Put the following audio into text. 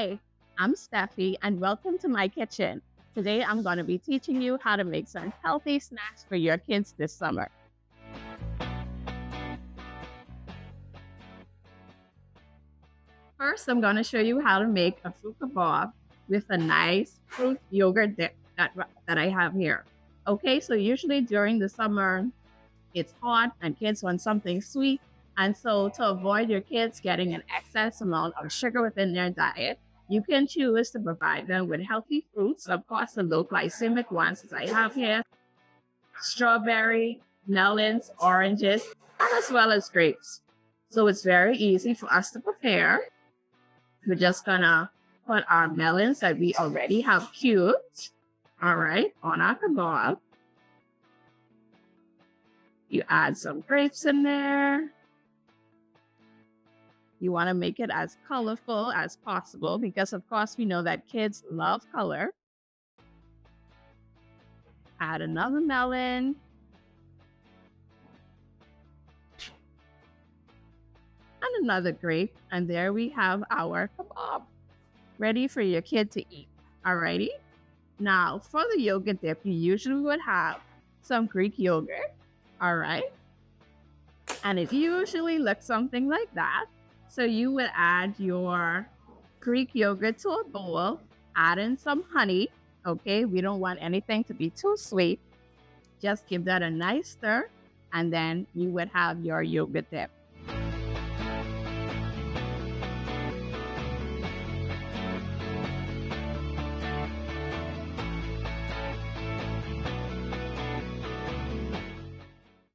Hi, I'm Steffi and welcome to my kitchen. Today I'm going to be teaching you how to make some healthy snacks for your kids this summer. First, I'm going to show you how to make a fruit kabob with a nice fruit yogurt dip that I have here. Okay, so usually during the summer, it's hot and kids want something sweet. And so to avoid your kids getting an excess amount of sugar within their diet, you can choose to provide them with healthy fruits, of course, the low glycemic ones as I have here, strawberry, melons, oranges, and as well as grapes. So it's very easy for us to prepare. We're just gonna put our melons that we already have cubed, all right, on our kebab. You add some grapes in there. You want to make it as colorful as possible because, of course, we know that kids love color. Add another melon. And another grape. And there we have our kebab ready for your kid to eat. Alrighty. Now, for the yogurt dip, you usually would have some Greek yogurt. All right. And it usually looks something like that. So you would add your Greek yogurt to a bowl, add in some honey. Okay, we don't want anything to be too sweet. Just give that a nice stir, and then you would have your yogurt dip.